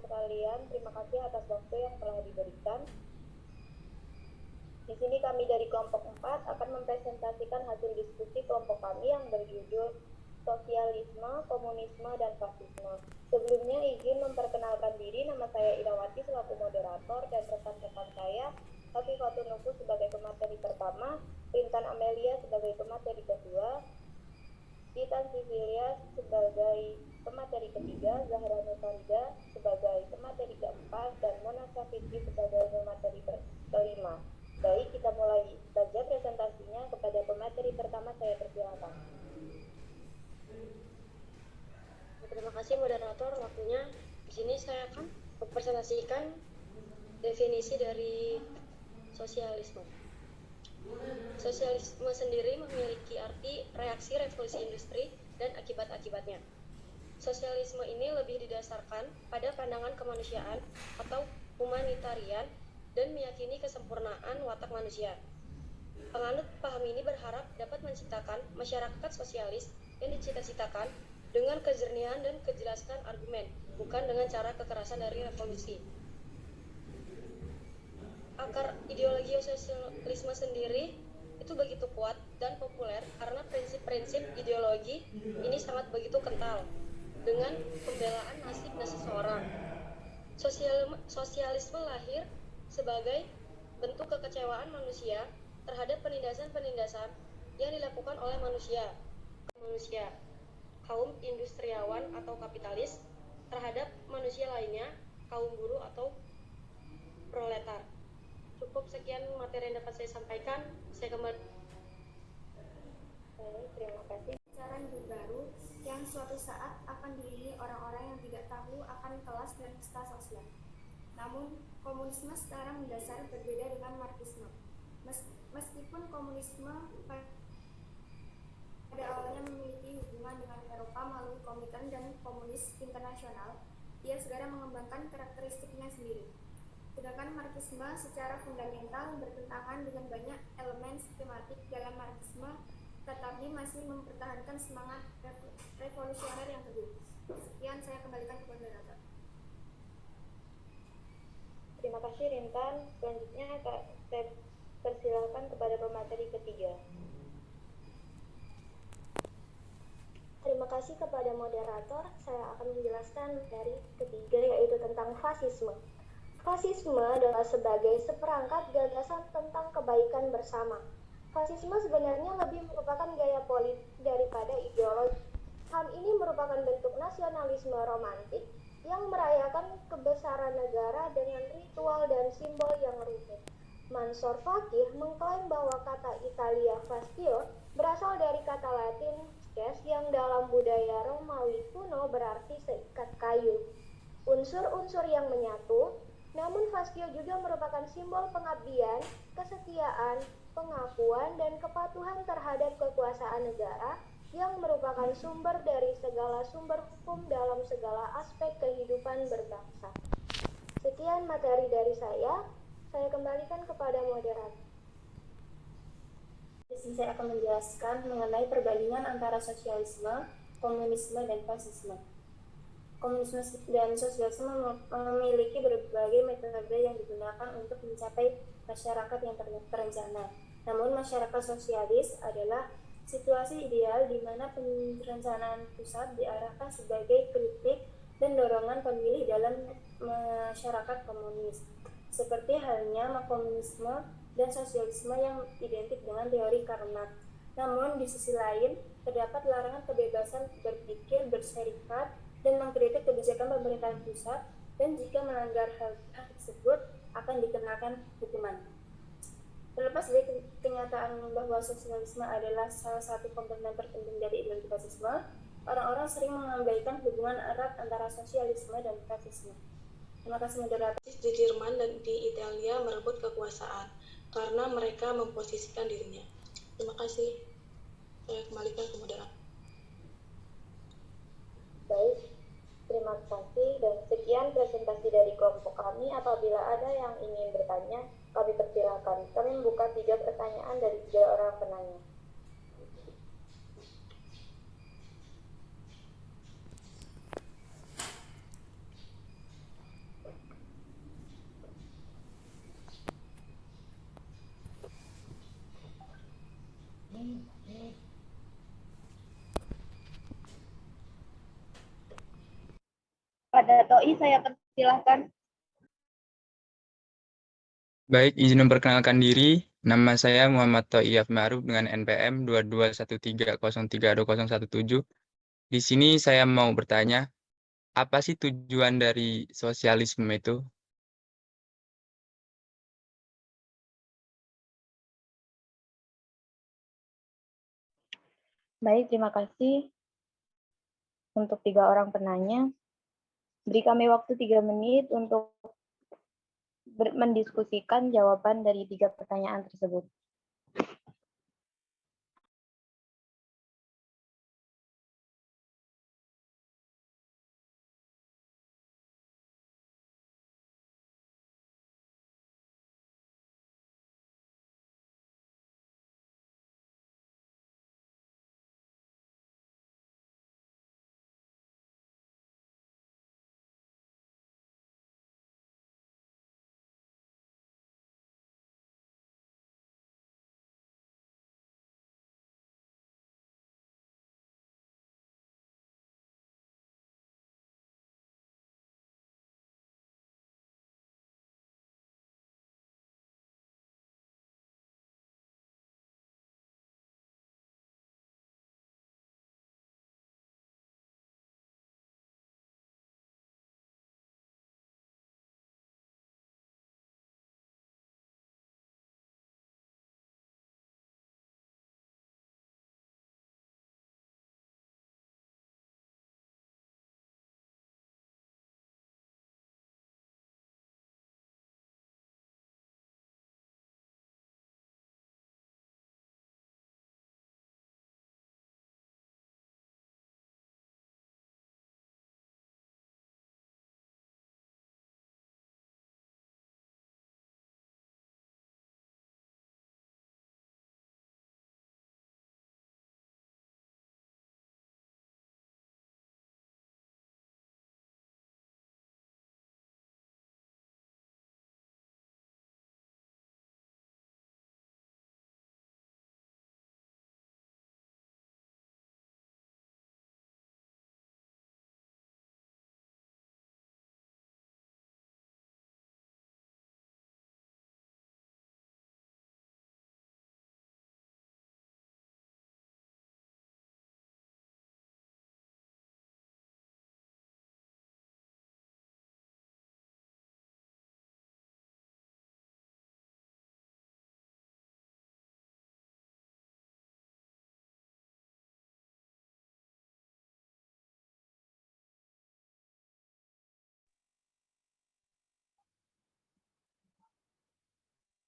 sekalian, terima kasih atas waktu yang telah diberikan. Di sini kami dari kelompok 4 akan mempresentasikan hasil diskusi kelompok kami yang berjudul Sosialisme, Komunisme, dan Fasisme. Sebelumnya izin memperkenalkan diri, nama saya Irawati selaku moderator dan rekan-rekan saya Hafifatul Nufus sebagai pemateri pertama, Rintan Amelia sebagai pemateri kedua, Titan Sivilia sebagai pemateri ketiga, Zahra Nufarida sebagai pemateri keempat, dan Mona Safitri sebagai pemateri kelima. Baik, kita mulai saja presentasinya. Kepada pemateri pertama saya persilakan. Terima kasih moderator, waktunya. Di sini saya akan mempresentasikan definisi dari sosialisme. Sosialisme sendiri memiliki arti reaksi revolusi industri dan akibat-akibatnya. Sosialisme ini lebih didasarkan pada pandangan kemanusiaan atau humanitarian dan meyakini kesempurnaan watak manusia. Penganut paham ini berharap dapat menciptakan masyarakat sosialis yang dicita-citakan dengan kejernihan dan kejelasan argumen, bukan dengan cara kekerasan dari revolusi. Akar ideologi sosialisme sendiri itu begitu kuat dan populer karena prinsip-prinsip ideologi ini sangat begitu kental dengan pembelaan nasib seseorang. Sosialisme lahir sebagai bentuk kekecewaan manusia terhadap penindasan-penindasan yang dilakukan oleh manusia, kaum industriawan atau kapitalis terhadap manusia lainnya, kaum buruh atau proletar. Cukup sekian materi yang dapat saya sampaikan. Saya kembali. Terima kasih. Cara hidup baru yang suatu saat akan dihuni orang-orang yang tidak tahu akan kelas dan kasta sosial. Namun, komunisme sekarang mendasar berbeda dengan Marxisme. Meskipun komunisme pada awalnya memiliki hubungan dengan Eropa melalui Komintern dan Komunis Internasional, ia segera mengembangkan karakteristiknya sendiri. Sedangkan Marxisme secara fundamental bertentangan dengan banyak elemen sistematik dalam Marxisme, tetapi masih mempertahankan semangat revolusioner yang teguh. Sekian, saya kembalikan ke moderator. Terima kasih Rintan. Selanjutnya saya persilakan kepada pemateri ketiga. Terima kasih kepada moderator. Saya akan menjelaskan dari ketiga, yaitu tentang fasisme. Fasisme adalah sebagai seperangkat gagasan tentang kebaikan bersama. Fasisme sebenarnya lebih merupakan gaya politik daripada ideologi. Hal ini merupakan bentuk nasionalisme romantik yang merayakan kebesaran negara dengan ritual dan simbol yang rumit. Mansur Fakih mengklaim bahwa kata Italia fastio berasal dari kata Latin fasces yang dalam budaya Romawi kuno berarti seikat kayu. Unsur-unsur yang menyatu, namun fastio juga merupakan simbol pengabdian, kesetiaan, pengakuan, dan kepatuhan terhadap kekuasaan negara yang merupakan sumber dari segala sumber hukum dalam segala aspek kehidupan berbangsa. Sekian materi dari saya kembalikan kepada moderator. Di sini saya akan menjelaskan mengenai perbandingan antara sosialisme, komunisme, dan fasisme. Komunisme dan sosialisme memiliki berbagai metode yang digunakan untuk mencapai masyarakat yang terencana. Namun masyarakat sosialis adalah situasi ideal di mana perencanaan pusat diarahkan sebagai kritik dan dorongan pemilih dalam masyarakat komunis. Seperti halnya komunisme dan sosialisme yang identik dengan teori Karl. Namun di sisi lain terdapat larangan kebebasan berpikir, berserikat, dan mengkritik kebijakan pemerintahan pusat, dan jika melanggar hal tersebut akan dikenakan hukuman. Terlepas dari kenyataan bahwa sosialisme adalah salah satu komponen terpenting dari ideologi fasisme, orang-orang sering mengabaikan hubungan erat antara sosialisme dan fasisme. Terima kasih moderator. Di Jerman dan di Italia merebut kekuasaan karena mereka memposisikan dirinya. Terima kasih. Saya kembalikan ke moderator. Baik, terima kasih dan sekian presentasi dari kelompok kami. Apabila ada yang ingin bertanya, kami persilakan. Kami membuka 3 pertanyaan dari 3 orang penanya. kepada Toi saya persilahkan. Baik, izin memperkenalkan diri. Nama saya Muhammad Thoiyaf Ma'ruf dengan NPM 2213032017. Di sini saya mau bertanya, apa sih tujuan dari sosialisme itu? Baik, terima kasih untuk 3 orang penanya. Beri kami waktu 3 menit untuk mendiskusikan jawaban dari 3 pertanyaan tersebut.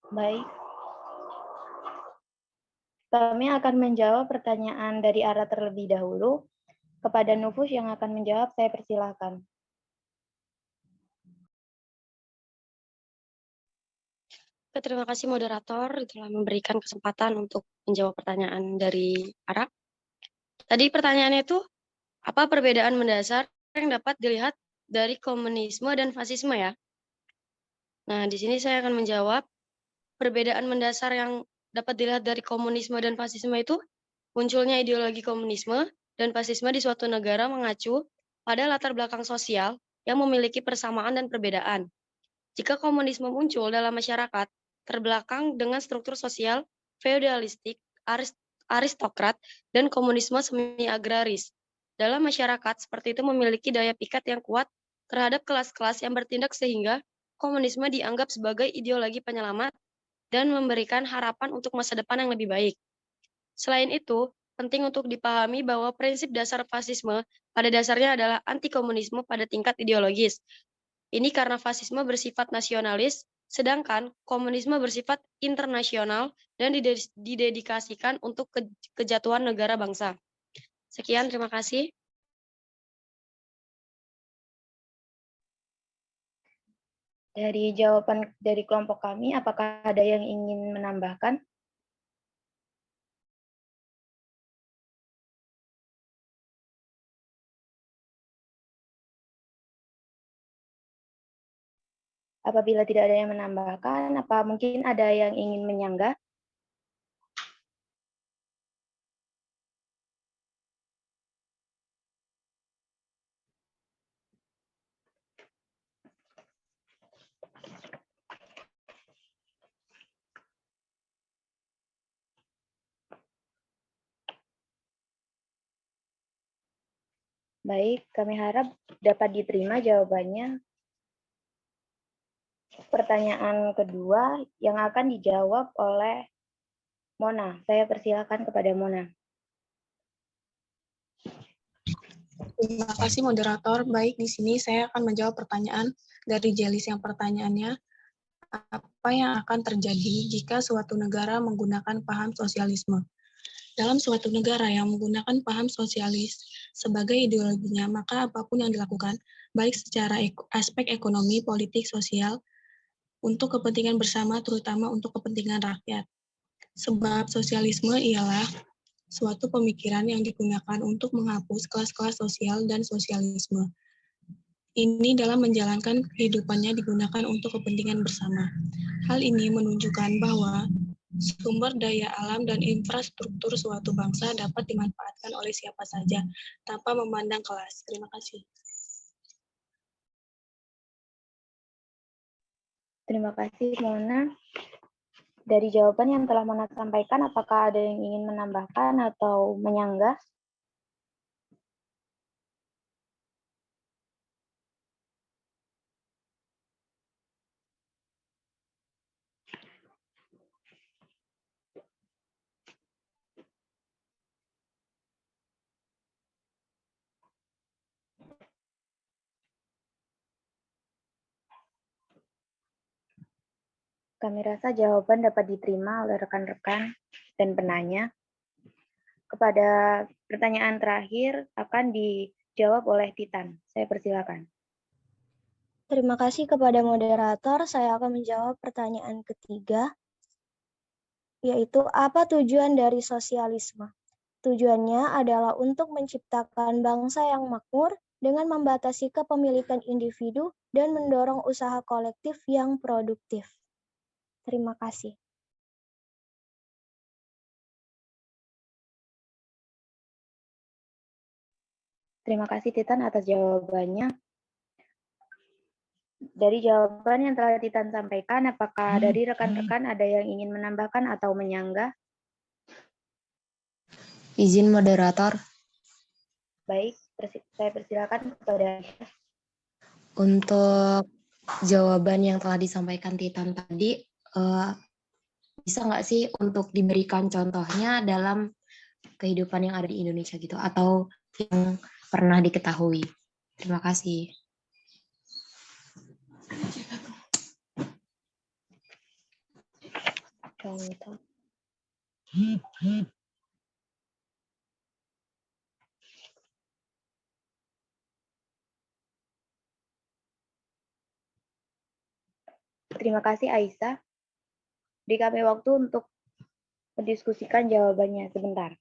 Baik. Kami akan menjawab pertanyaan dari Ara terlebih dahulu. Kepada Nufus yang akan menjawab, saya persilahkan. Terima kasih moderator telah memberikan kesempatan untuk menjawab pertanyaan dari Ara. Tadi pertanyaannya itu, apa perbedaan mendasar yang dapat dilihat dari komunisme dan fasisme ya? Nah, di sini saya akan menjawab perbedaan mendasar yang dapat dilihat dari komunisme dan fasisme itu munculnya ideologi komunisme dan fasisme di suatu negara mengacu pada latar belakang sosial yang memiliki persamaan dan perbedaan. Jika komunisme muncul dalam masyarakat terbelakang dengan struktur sosial feodalistik, aristokrat, dan komunisme semi-agraris. Dalam masyarakat, seperti itu memiliki daya pikat yang kuat terhadap kelas-kelas yang bertindak sehingga komunisme dianggap sebagai ideologi penyelamat dan memberikan harapan untuk masa depan yang lebih baik. Selain itu, penting untuk dipahami bahwa prinsip dasar fasisme pada dasarnya adalah anti-komunisme pada tingkat ideologis. Ini karena fasisme bersifat nasionalis, sedangkan komunisme bersifat internasional dan didedikasikan untuk kejatuhan negara bangsa. Sekian, terima kasih. Dari jawaban dari kelompok kami, apakah ada yang ingin menambahkan? Apabila tidak ada yang menambahkan, apa mungkin ada yang ingin menyanggah? Baik, kami harap dapat diterima jawabannya. Pertanyaan kedua yang akan dijawab oleh Mona. Saya persilakan kepada Mona. Terima kasih moderator. Baik, di sini saya akan menjawab pertanyaan dari Jelis yang pertanyaannya, apa yang akan terjadi jika suatu negara menggunakan paham sosialisme? Dalam suatu negara yang menggunakan paham sosialis sebagai ideologinya, maka apapun yang dilakukan, baik secara aspek ekonomi, politik, sosial, untuk kepentingan bersama, terutama untuk kepentingan rakyat. Sebab sosialisme ialah suatu pemikiran yang digunakan untuk menghapus kelas-kelas sosial dan sosialisme. Ini dalam menjalankan kehidupannya digunakan untuk kepentingan bersama. Hal ini menunjukkan bahwa sumber daya alam dan infrastruktur suatu bangsa dapat dimanfaatkan oleh siapa saja tanpa memandang kelas. Terima kasih. Terima kasih, Mona. Dari jawaban yang telah Mona sampaikan, apakah ada yang ingin menambahkan atau menyanggah? Kami rasa jawaban dapat diterima oleh rekan-rekan dan penanya. Kepada pertanyaan terakhir akan dijawab oleh Titan. Saya persilakan. Terima kasih kepada moderator. Saya akan menjawab pertanyaan ketiga, yaitu apa tujuan dari sosialisme? Tujuannya adalah untuk menciptakan bangsa yang makmur dengan membatasi kepemilikan individu dan mendorong usaha kolektif yang produktif. Terima kasih. Terima kasih Titan atas jawabannya. Dari jawaban yang telah Titan sampaikan, apakah dari rekan-rekan ada yang ingin menambahkan atau menyanggah? Izin moderator. Baik, saya persilakan kepada Untuk jawaban yang telah disampaikan Titan tadi, bisa nggak sih untuk diberikan contohnya dalam kehidupan yang ada di Indonesia gitu, atau yang pernah diketahui? Terima kasih. contoh. Terima kasih Aisyah. Beri kami waktu untuk mendiskusikan jawabannya sebentar.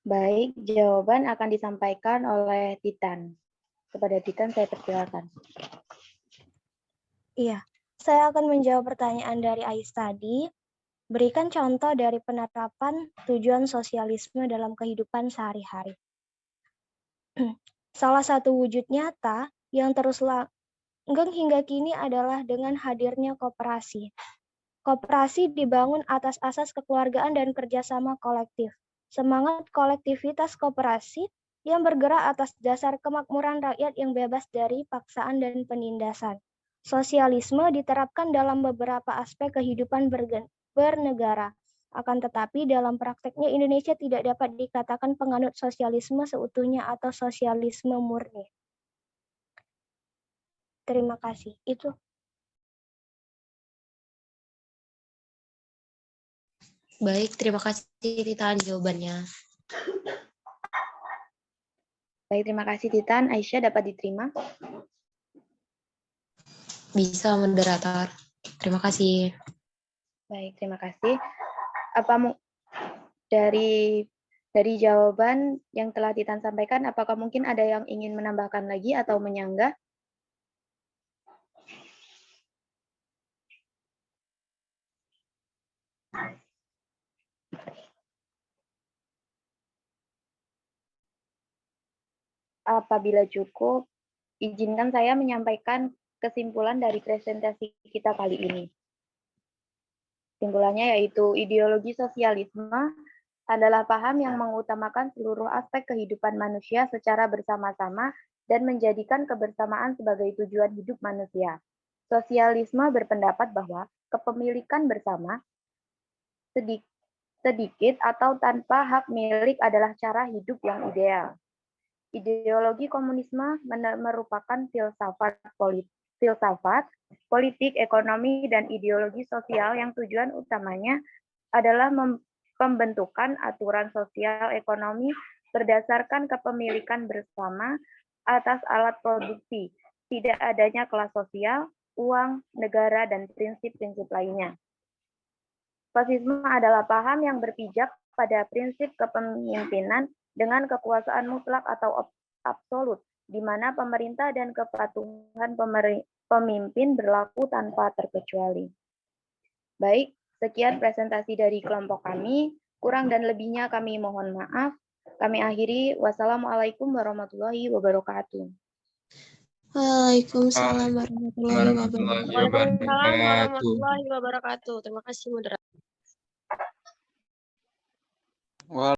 Baik, jawaban akan disampaikan oleh Titan. Kepada Titan saya persilakan. Iya, saya akan menjawab pertanyaan dari Ais tadi. Berikan contoh dari penerapan tujuan sosialisme dalam kehidupan sehari-hari. Salah satu wujud nyata yang terus langgeng hingga kini adalah dengan hadirnya koperasi. Koperasi dibangun atas asas kekeluargaan dan kerjasama kolektif. Semangat kolektivitas koperasi yang bergerak atas dasar kemakmuran rakyat yang bebas dari paksaan dan penindasan. Sosialisme diterapkan dalam beberapa aspek kehidupan bernegara. Akan tetapi dalam prakteknya Indonesia tidak dapat dikatakan penganut sosialisme seutuhnya atau sosialisme murni. Terima kasih. Itu. Baik, terima kasih Titan jawabannya. Baik, terima kasih Titan. Aisyah dapat diterima? Bisa, moderator. Terima kasih. Baik, terima kasih. Dari jawaban yang telah Titan sampaikan, apakah mungkin ada yang ingin menambahkan lagi atau menyanggah? Apabila cukup, izinkan saya menyampaikan kesimpulan dari presentasi kita kali ini. Kesimpulannya yaitu ideologi sosialisme adalah paham yang mengutamakan seluruh aspek kehidupan manusia secara bersama-sama dan menjadikan kebersamaan sebagai tujuan hidup manusia. Sosialisme berpendapat bahwa kepemilikan bersama, sedikit atau tanpa hak milik adalah cara hidup yang ideal. Ideologi komunisme merupakan filsafat politik, ekonomi, dan ideologi sosial yang tujuan utamanya adalah pembentukan aturan sosial ekonomi berdasarkan kepemilikan bersama atas alat produksi, tidak adanya kelas sosial, uang, negara, dan prinsip-prinsip lainnya. Fasisme adalah paham yang berpijak pada prinsip kepemimpinan dengan kekuasaan mutlak atau absolut, di mana pemerintah dan kepatuhan pemimpin berlaku tanpa terkecuali. Baik, sekian presentasi dari kelompok kami. Kurang dan lebihnya kami mohon maaf. Kami akhiri. Wassalamualaikum warahmatullahi wabarakatuh. Waalaikumsalam warahmatullahi wabarakatuh. Waalaikumsalam warahmatullahi wabarakatuh. Terima kasih, moderator.